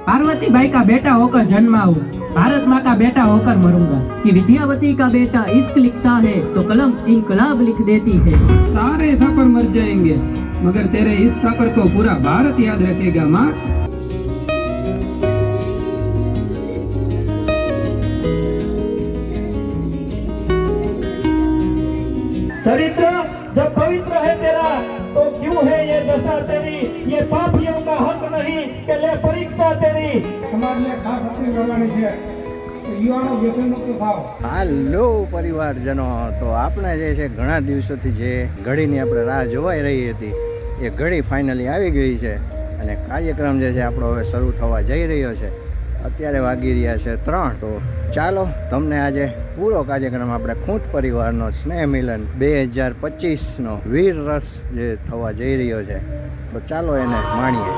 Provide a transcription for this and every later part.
Parvati by का बेटा होकर जन्मा हूँ, भारत माँ का बेटा होकर मरूंगा। कि विद्यावती का बेटा इश्क लिखता है तो कलम इनकलाब लिख देती है। सारे थापर मर जाएंगे मगर तेरे इस थापर को पूरा भारत याद रखेगा माँ। चरित्र जब पवित्र है तेरा तो क्यों है ये दशा तेरी, ये पापियों का हक नहीं कि ले परीक्षा तेरी। समाज ने खास अपनी करवानी है तो युवाओं व्यसन मुक्त થાવ। હાલો પરિવારજનો, તો આપણે જે છે ઘણા દિવસોથી જે ઘડીની આપણે રાહ જોવાઈ રહી હતી એ ઘડી ફાઇનલી આવી ગઈ છે અને કાર્યક્રમ જે છે આપણો હવે શરૂ થવા જઈ રહ્યો છે। અત્યારે વાગી રહ્યા છે 3। તો ચાલો તમને આજે પૂરો કાર્યક્રમ આપણે ખૂંટ પરિવારનો સ્નેહ મિલન 2025નો વીર રસ જે થવા જઈ રહ્યો છે તો ચાલો એને માણીએ।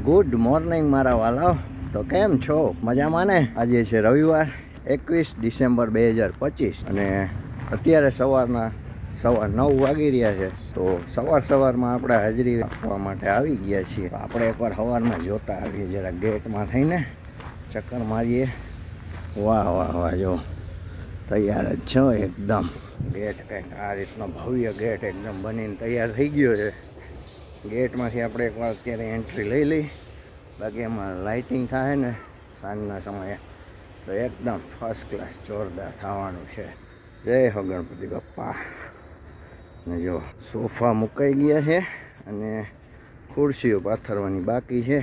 ગુડ મોર્નિંગ મારા વાલાઓ, તો કેમ છો? મજામાં ને? આજે છે રવિવાર 21 ડિસેમ્બર 2025 અને અત્યારે સવારના 9:15 વાગી રહ્યા છે। તો સવારમાં આપણે હાજરી આપવા માટે આવી ગયા છીએ। આપણે એકવાર સવારમાં જોતા આવીએ, જરા ગેટમાં થઈને ચક્કર મારીએ। વાહ વાહ વાહ, જો તૈયાર જ છો એકદમ। ગેટ કંઈક આ રીતનો ભવ્ય ગેટ એકદમ બનીને તૈયાર થઈ ગયો છે। ગેટમાંથી આપણે એકવાર અત્યારે એન્ટ્રી લઈ લઈ, બાકી એમાં લાઇટિંગ થાય ને સાંજના સમયે તો એકદમ ફર્સ્ટ ક્લાસ જોરદાર થવાનું છે। જય હો ગણપતિ બાપ્પા। ને જો સોફા મુકાઈ ગયા છે અને ખુરશીઓ પાથરવાની બાકી છે,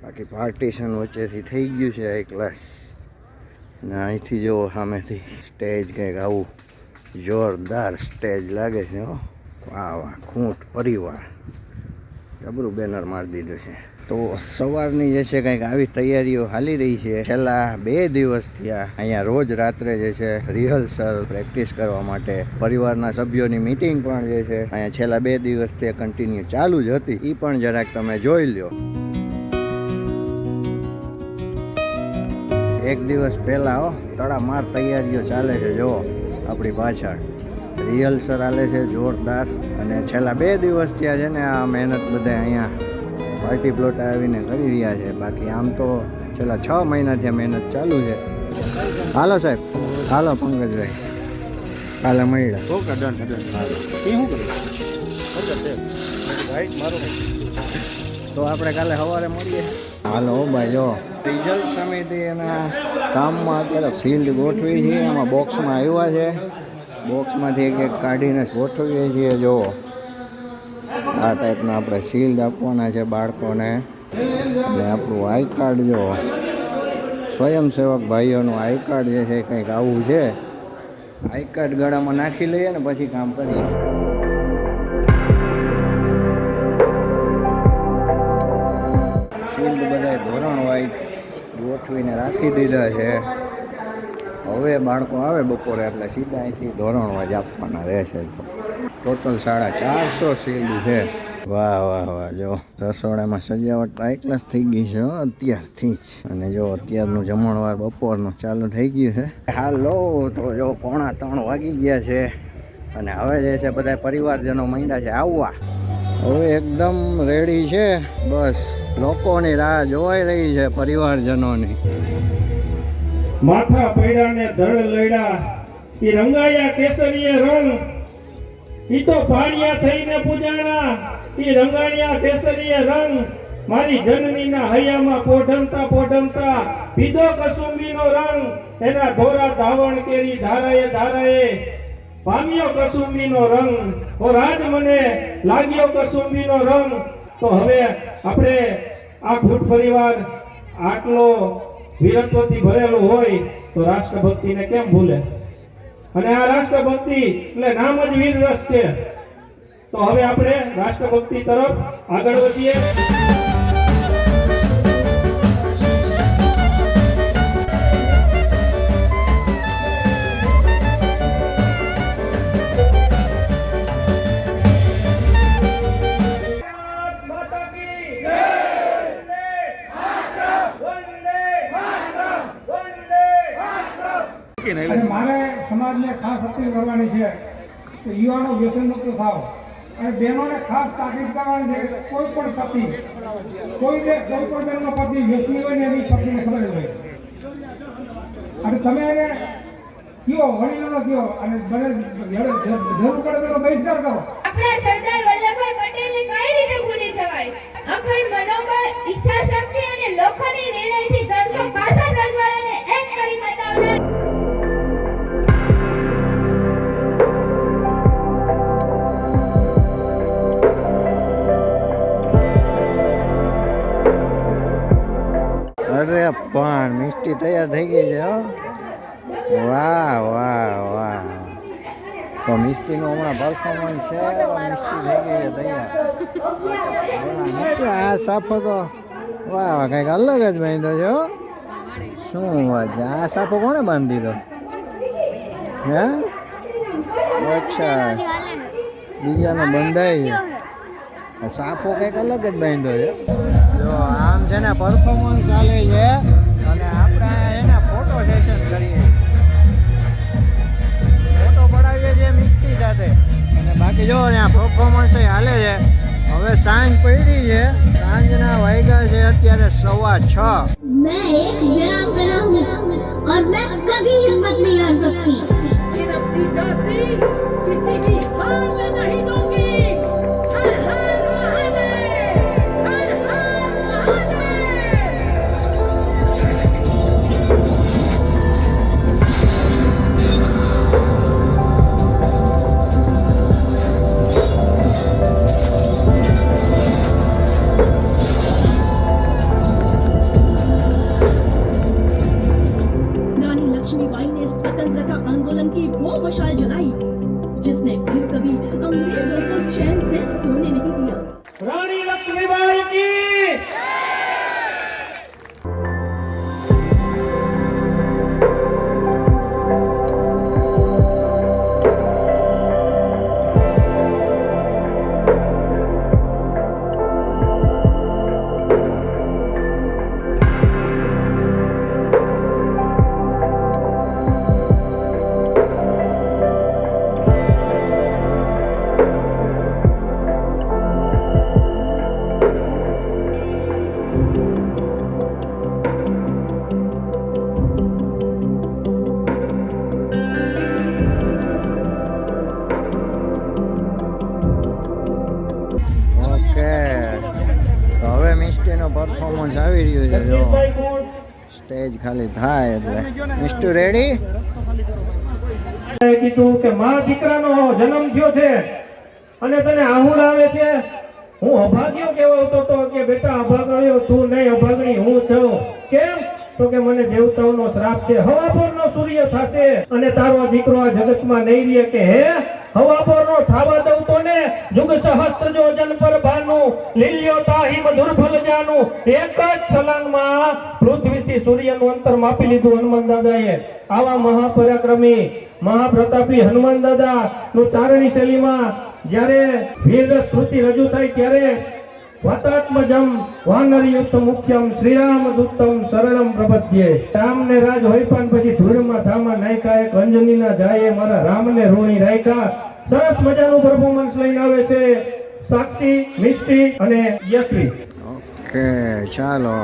બાકી પાર્ટીશન વચ્ચેથી થઈ ગયું છે હાઈ ક્લાસ। ને અહીંથી જો સામેથી સ્ટેજ કંઈક આવું જોરદાર સ્ટેજ લાગે છે। હો વાહ વાહ, ખૂંટ પરિવાર જબરું બેનર મારી દીધું છે। તો સવારની જે છે કંઈક આવી તૈયારીઓ હાલી રહી છે। છેલ્લા 2 દિવસથી અહીંયા રોજ રાત્રે જે છે રિહર્સલ પ્રેક્ટિસ કરવા માટે પરિવારના સભ્યોની મિટિંગ પણ જે છે અહીંયા છેલ્લા 2 દિવસથી કન્ટિન્યુ ચાલુ જ હતી। એ પણ જરાક તમે જોઈ લ્યો। એક દિવસ પહેલાં તડામાર તૈયારીઓ ચાલે છે। જો આપણી પાછળ રિહર્સલ ચાલે છે જોરદાર, અને છેલ્લા 2 દિવસથી છે ને આ મહેનત બધા અહીંયા પાર્ટી પ્લોટ આવીને કરી રહ્યા છે। બાકી આમ તો છેલ્લા 6 મહિનાથી મહેનત ચાલુ છે। હાલો સાહેબ, હાલો પંકજભાઈ, કાલે મળ્યા। તો આપણે કાલે સવારે મળીએ। હાલો ભાઈ, જો રિઝલ્ટ સમિતિ એના કામમાં અત્યારે ફિલ્ડ ગોઠવી છે, એમાં બોક્સમાં આવ્યા છે। બોક્સમાંથી એક કાઢીને ગોઠવીએ છીએ। જો આ ટાઈપના આપણે શિલ્ડ આપવાના છે બાળકોને। અને આપણું આઈ કાર્ડ, જો સ્વયંસેવક ભાઈઓનું આઈ કાર્ડ જે છે કંઈક આવું છે। આઈ કાર્ડ ગળામાં નાખી લઈએ ને પછી કામ કરીએ। શિલ્ડ બધા ધોરણ વાઇઝ ગોઠવીને રાખી દીધા છે। હવે બાળકો આવે બપોરે એટલે સીધા અહીંથી ધોરણ વાઇઝ આપવાના રહેશે। ટોટલ 450 શિલ્ડ છે। વાહ વાહ વાહ, જો રસોડામાં સજાવટ હાઈ ક્લાસ થઈ ગઈ છે અત્યારથી જ। અને જો અત્યારનું જમણવાર બપોરનું ચાલુ થઈ ગયું છે। હાલો, તો જો 2:45 વાગી ગયા છે અને હવે જે છે બધા પરિવારજનો માંડ્યા છે આવવા। હવે એકદમ રેડી છે, બસ લોકોની રાહ જોવાઈ રહી છે પરિવારજનોની। માથા પૈડા ને ધડ લઈડા, ઈ રંગાયા કેસરીય રંગ, ઈ તો ભાણિયા થઈને પૂજાણા, ઈ રંગાણિયા કેસરીય રંગ, મારી જનનીના હૈયામાં પોઢમતા પીધો કસુંબીનો રંગ, એના ધોરા ધાવણ કેરી ધારાએ પામ્યો કસુંબીનો રંગ, ઓ રાજ મને લાગ્યો કસુંબીનો રંગ। તો હવે આપણે આ ખૂંટ પરિવાર આટલો વીરત્વથી ભરેલું હોય તો રાષ્ટ્રભક્તિને કેમ ભૂલે? અને આ રાષ્ટ્રભક્તિ એટલે નામ જ વીર રસ છે। તો હવે આપણે રાષ્ટ્રભક્તિ તરફ આગળ વધીએ। માતા કી અને મારે સમાજને ખાસ અપીલ કરવાની છે કે યુવાનો વ્યસન મુક્ત થાવ અને બહેનોને ખાસ તાકીદ કરવાની છે કે કોઈ પણ પતિ કોઈ પણ બહેનનો પતિ વ્યસની હોય ને એની પત્નીને ખબર હોય અને તમે એને કયો વડીલોનો કયો અને બને જરૂર પડે તો બહિષ્કાર કરો. આપણા સરદાર વલ્લભભાઈ પટેલને કઈ રીતે ભૂલી જવાય? અખંડ મનોબળ, ઈચ્છા શક્તિ અને લોખંડી નિર્ણયથી દર્શક ભાષા રજવાડાને એક કરી બતાવનાર અરે પણ મિષ્ટી તૈયાર થઈ ગઈ છે હો. વાહ વાહ વાહ. તો મિષ્ટીનું હમણાં પરફોર્મન્સ છે. મિષ્ટી થઈ ગઈ છે તૈયાર. મિષ્ટી આ સાફો તો વાહ વાહ કંઈક અલગ જ બાંધ્યો છે હો. શું વાત છે? આ સાફો કોણે બાંધી દીધો? હે અચ્છા બીજાનો બંધાય છે. આ સાફો કંઈક અલગ જ બાંધ્યો છે. જો આમ છે ને પરફોર્મન્સ ચાલે છે અને આપણે એને ફોટો સેશન કરીએ, ફોટો પડાવીએ છીએ મિષ્ટી સાથે. અને બાકી જો ત્યાં પરફોર્મન્સ હાલે છે. હવે સાંજ પડી છે, સાંજના વાગ્યા છે અત્યારે 6:15. मैं एक वीरांगना हूँ और मैं कभी हिम्मत नहीं हार सकती. अपनी झांसी किसी भी हाल में नहीं दूंगी. हर हर महादेव, हर हर रानी लक्ष्मीबाई ने स्वतंत्रता आंदोलन की वो मशाल जलाई जिसने फिर कभी अंग्रेजों को चैन से सोने नहीं दिया. રાણી લક્ષ્મીબાઈ કી ઓકે તો હવે મિષ્ટીનો પરફોર્મન્સ આવી રહ્યું છે. જો લક્ષ્મીબાઈ કોણ? સ્ટેજ ખાલી થાય એટલે મિસ્ટર રેડી. કીધું કે મા દીકરાનો જન્મ થયો છે અને તને આહુડ આવે છે. હું અભાગ્યો કહેવાતો તો કે બેટા અભાગણ્યો તું નહીં, અભાગણી હું છું. કેમ? તો કે મને દેવતાઓનો શ્રાપ છે. હવાપોરનો સૂર્ય થશે અને તારો દીકરો આ જગતમાં નહીં રહે. કે હે હવાપોરનો થાવા દઉં તો ને જુગ સહસ્ત્ર જો જન પર ભાનું લીલ્યો તાહી મધુર જાનું. એક જ છલાંગમાં પૃથ્વીથી સૂર્યનું અંતર માપી લીધું હનુમાન દાદાએ. આવા મહાપરાક્રમી મહાપ્રતાપી હનુમાન દાદા નું ચારણી શૈલીમાં જ્યારે વીર સ્મૃતિ રજૂ થાય ત્યારે વાતાત્મજમ વાનરયુક્ત મુખ્યમ શ્રીરામ દૂતમ શરણમ પ્રપદ્યે. રામને રાજ હોય પણ પછી ધૂળમાં ધામા નાયકા એક અંજનીના જાય મારા રામને ઋણી રાયકા. સરસ મજાનું પરફોર્મન્સ લઈને આવે છે સાક્ષી, મિષ્ટી અને યશવી. ઓકે ચાલો.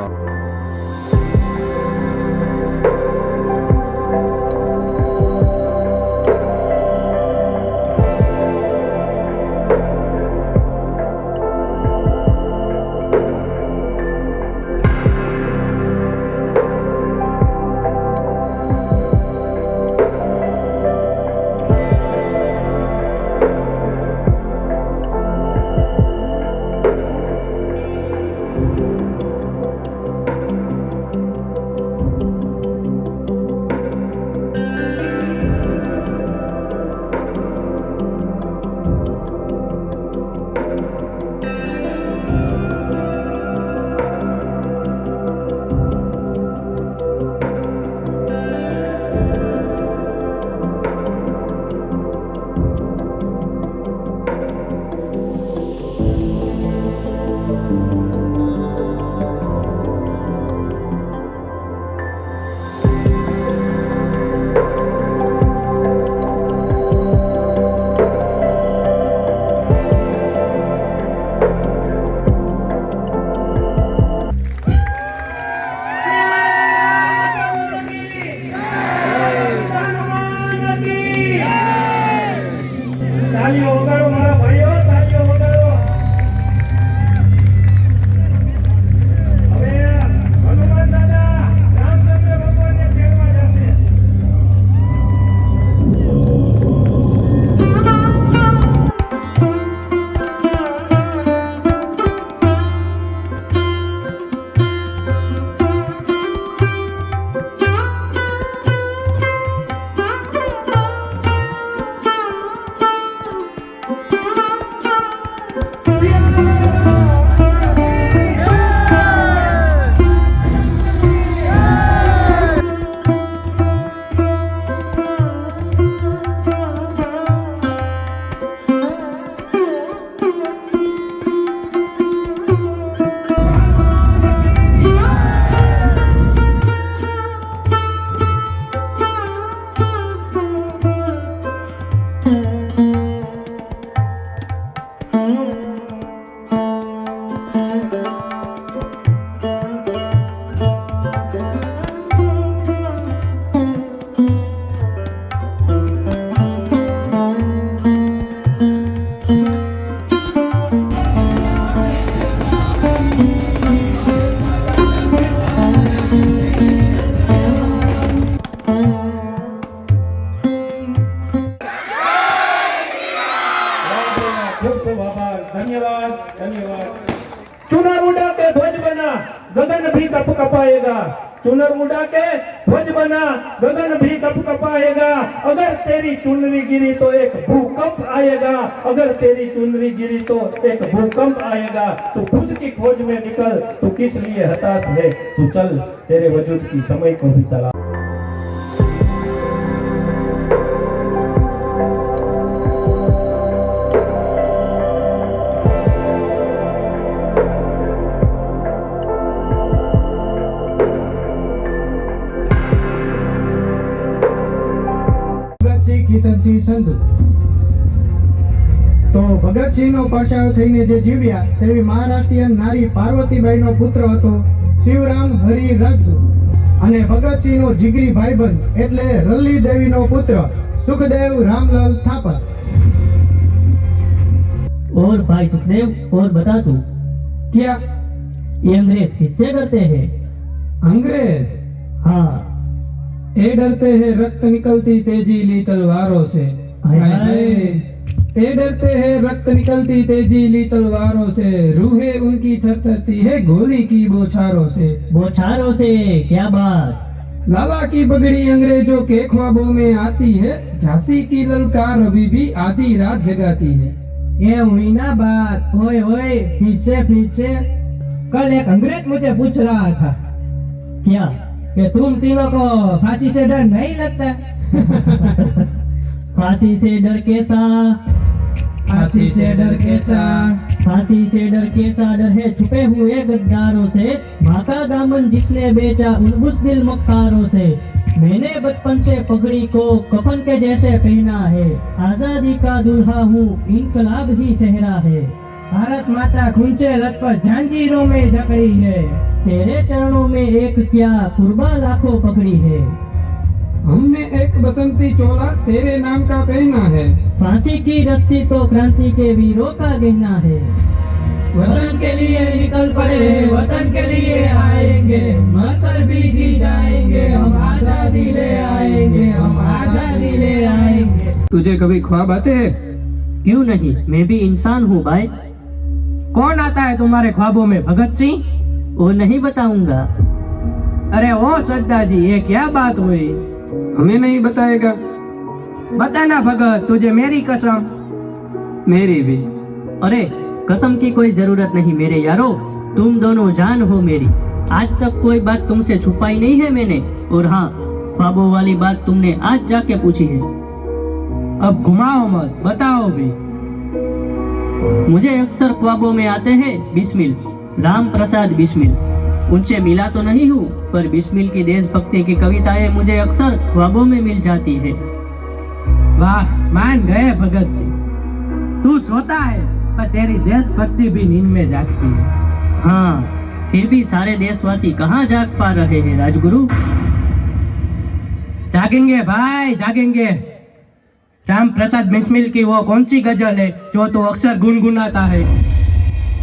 बना गगन भी कप कपाएगा, चुनर उड़ा के ध्वज बना गगन भी कप कपाएगा। अगर तेरी चुनरी गिरी तो एक भूकंप आएगा, अगर तेरी चुनरी गिरी तो एक भूकंप आएगा। तू खुद की खोज में निकल, तू किस लिए हताश है, तू चल तेरे वजूद की समय को भी चला। કિશનસિંહ સંધુ તો ભગતસિંહનો પછાવ થઈને જે જીવ્યા તેવી મહારાષ્ટ્રીયન નારી પાર્વતીબાઈનો પુત્ર હતો શિવરામ હરિ રાજગુરુ અને ભગતસિંહનો જીગરી ભાઈબંધ એટલે રલ્લી દેવીનો પુત્ર સુખદેવ રામલાલ થાપર। और भाई सुखदेव और बता तू क्या ये अंग्रेज किससे डरते हैं? अंग्रेज हाँ ये डरते हैं रक्त निकलती तेजीली तलवारों से। हाय हाय हाय। ये डरते हैं रक्त निकलती तेजीली तलवारों से, रूहें उनकी थरथरती है गोली की बौछारों से। बौछारों से क्या बात? लाला की पगड़ी अंग्रेजों के ख्वाबों में आती है, झांसी की ललकार अभी भी आधी रात जगाती है। ये हुई ना बात, ओए ओए पीछे पीछे। कल एक अंग्रेज मुझे पूछ रहा था क्या? कि तुम तीनों को फांसी से डर नहीं लगता? फांसी से डर कैसा? फांसी से डर कैसा? फांसी से डर कैसा? डर है छुपे हुए गद्दारों से, भागा दामन जिसने बेचा उन बुज़दिल मक्कारों से। मैंने बचपन से पगड़ी को कफन के जैसे पहना है, आजादी का दुल्हा हूँ इनकलाब ही सेहरा है। भारत माता खून से लथपथ जंजीरों में जकड़ी है, तेरे चरणों में एक क्या कुर्बा लाखों पकड़ी है। हमने एक बसंती चोला तेरे नाम का पहना है, फांसी की रस्सी तो क्रांति के वीरों का गहना है। वतन के लिए निकल पड़े, वतन के लिए आएंगे, मरकर भी जी जाएंगे, हम आजादी ले आएंगे, हम आजादी ले आएंगे। तुझे कभी ख्वाब आते हैं? क्यों नहीं, मैं भी इंसान हूँ भाई। कौन आता है तुम्हारे ख्वाबों में? भगत सिंह? वो नहीं बताऊंगा। अरे ओ श्रद्धा जी, ये क्या बात हुई? हमें नहीं बताएगा? बताना भगत, तुझे मेरी कसम। मेरी भी। अरे कसम की कोई जरूरत नहीं मेरे यारो, तुम दोनों जान हो मेरी। आज तक कोई बात तुमसे छुपाई नहीं है मैंने, और हाँ ख्वाबों वाली बात तुमने आज जाके पूछी है। अब घुमाओ मत, बताओ भी। मुझे अक्सर ख्वाबों में आते हैं बिस्मिल, राम प्रसाद बिस्मिल। उनसे मिला तो नहीं हूँ, पर बिस्मिल की देशभक्ति की कविताएं मुझे अक्सर ख्वाबों में मिल जाती है। वाह, मान गए भगत सिंह। तू सोता है पर तेरी देशभक्ति भी नींद में जागती है। हाँ, फिर भी सारे देशवासी कहाँ जाग पा रहे हैं राजगुरु? जागेंगे भाई, जागेंगे। राम प्रसाद बिस्मिल की वो कौन सी गजल है जो तू अक्सर गुनगुनाता है?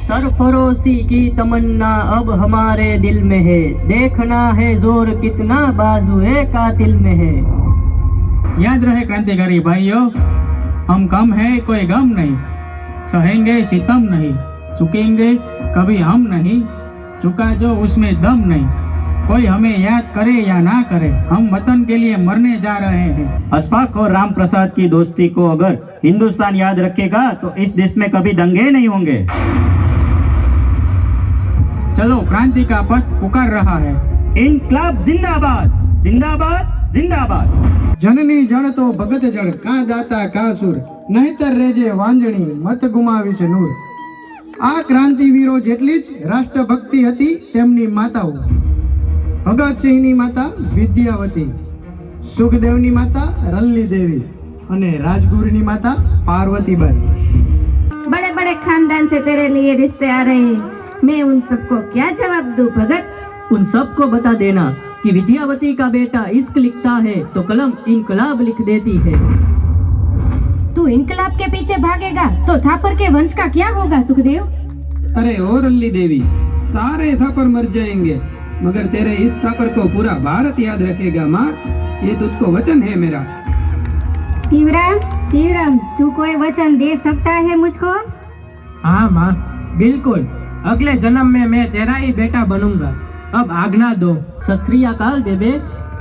सरफरोशी की तमन्ना अब हमारे दिल में है, देखना है जोर कितना बाजुए कातिल में है। याद रहे क्रांतिकारी भाइयों, हम कम है कोई गम नहीं, सहेंगे सितम नहीं, चुकेंगे कभी हम नहीं, चुका जो उसमें दम नहीं। कोई हमें याद करे या ना करे, हम वतन के लिए मरने जा रहे हैं। अशफाक और राम प्रसाद की दोस्ती को अगर हिंदुस्तान याद रखेगा तो इस देश में कभी दंगे नहीं होंगे। चलो, क्रांति का पथ पुकार रहा है। इनकलाब जिंदाबाद, जिंदाबाद, जिंदाबाद। जननी जन तो भगत जन, का दाता का सुर, नहीतर रेजे वांजणी मत गुमावीश नूर। आ क्रांतिवीरो જેટલી જ રાષ્ટ્રભક્તિ હતી તેમની માતાઓ, ભગતસિંહની માતા વિદ્યાવતી, સુખદેવની માતા રલ્લી દેવી અને રાજગુરુની માતા પાર્વતીબાઈ। बड़े बड़े खानदान से तेरे लिए रिश्ते आ रहे हैं, मैं उन सबको क्या जवाब दूं भगत? उन सबको बता देना कि विद्यावती का बेटा इश्क लिखता है तो कलम इनकलाब लिख देती है। तू इनकलाब के पीछे भागेगा तो थापर के वंश का क्या होगा सुखदेव? अरे ओ रल्ली देवी, सारे थापर मर जाएंगे मगर तेरे इस थापर को पूरा भारत याद रखेगा माँ, ये तुझको वचन है मेरा। शिवराम, शिवराम, तू कोई वचन दे सकता है मुझको? हाँ माँ, बिल्कुल। अगले जन्म में मैं तेरा ही बेटा बनूंगा। अब आज्ञा दो। सत श्री अकाल बेबे,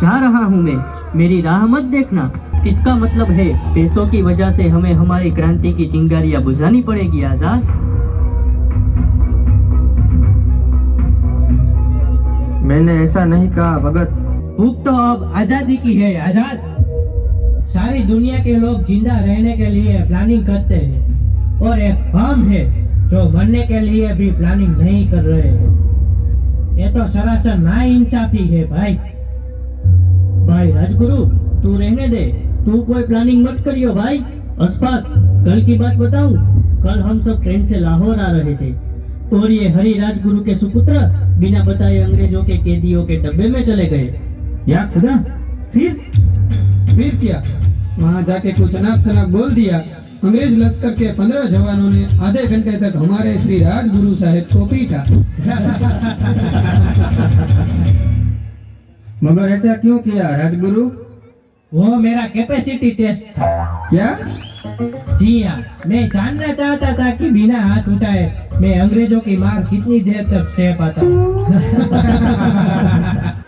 जा रहा हूँ मैं, मेरी राह मत देखना। इसका मतलब है पैसों की वजह से हमें हमारी क्रांति की चिंगारियां बुझानी पड़ेगी आजाद। मैंने ऐसा नहीं कहा भगत। भूख तो अब आजादी की है आजाद। सारी दुनिया के लोग जिंदा रहने के लिए प्लानिंग करते हैं और एक हम है जो मरने के लिए भी प्लानिंग नहीं कर रहे हैं। ये तो सरासर नाइंसाफी है भाई। भाई राजगुरु, तू रहने दे, तू कोई प्लानिंग मत करियो भाई। अस्पात, कल की बात बताऊं, कल हम सब ट्रेन से लाहौर आ रहे थे और ये हरि राजगुरु के सुपुत्र बिना बताए अंग्रेजों के कैदियों के डब्बे में चले गए। या खुदा, फिर क्या? वहाँ जाके कुछ अनाप शनाप बोल दिया। अंग्रेज लश्कर के 15 जवानों ने आधे घंटे तक हमारे श्री राजगुरु साहिब को पीटा। मगर ऐसा क्यों किया राजगुरु? वो मेरा कैपेसिटी टेस्ट था। क्या? जी हाँ, मैं जानना चाहता था कि बिना हाथ उठाए मैं अंग्रेजों की मार कितनी देर तक सह पाता हूँ।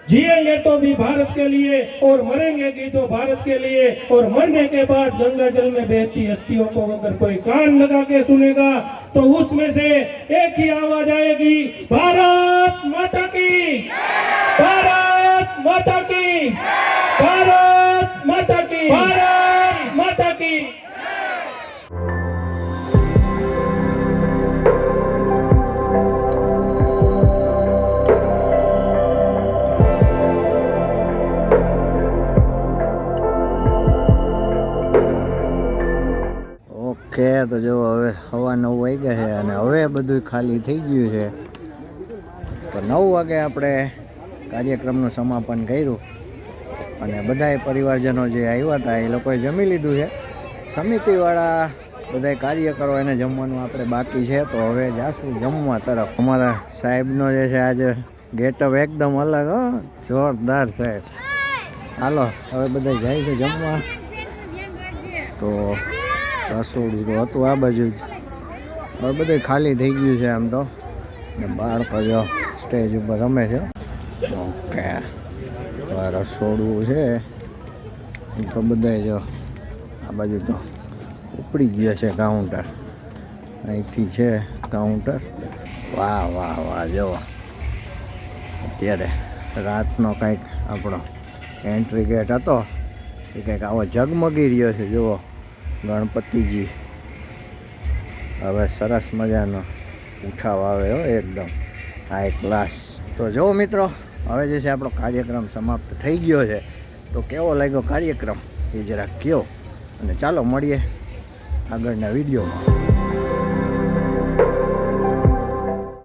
जिएंगे तो भी भारत के लिए और मरेंगे भी तो भारत के लिए, और मरने के बाद गंगा जल में बहती हस्तियों को अगर कोई कान लगा के सुनेगा तो उसमें से एक ही आवाज आएगी, भारत माता की, भारत माता की, भारत माता की, भारत माता की। ઓકે, તો જો હવે 9:15 વાગ્યા છે અને હવે બધું ખાલી થઈ ગયું છે. તો 9 વાગે આપણે કાર્યક્રમનું સમાપન કર્યું અને બધાએ પરિવારજનો જે આવ્યા હતા એ લોકોએ જમી લીધું છે. સમિતિવાળા બધાએ કાર્યકરો એને જમવાનું આપણે બાકી છે. તો હવે જાશું જમવા તરફ. અમારા સાહેબનો જે છે આજે ગેટઅપ એકદમ અલગ, જોરદાર સાહેબ. હાલો હવે બધા જાય છે જમવા. તો રસોડું તો હતું આ બાજુ જ, હવે બધું ખાલી થઈ ગયું છે આમ તો. ને બાળકો જો સ્ટેજ ઉપર રમે છે. ઓકે, આ રસોડું છે તો બધા જો આ બાજુ તો ઉપડી ગયા છે કાઉન્ટર. અહીંથી છે કાઉન્ટર. વાહ વાહ વાહ, જુઓ અત્યારે રાતનો કંઈક આપણો એન્ટ્રી ગેટ હતો એ કંઈક આવો ઝગમગી રહ્યો છે. જુઓ ગણપતિજી, હવે સરસ મજાનો ઉઠાવ આવે હો, એકદમ હાઈ ક્લાસ. તો જો મિત્રો, હવે જે છે આપણો કાર્યક્રમ સમાપ્ત થઈ ગયો છે. તો કેવો લાગ્યો કાર્યક્રમ એ જરા કહો, અને ચાલો મળીએ આગળના વિડીયોમાં.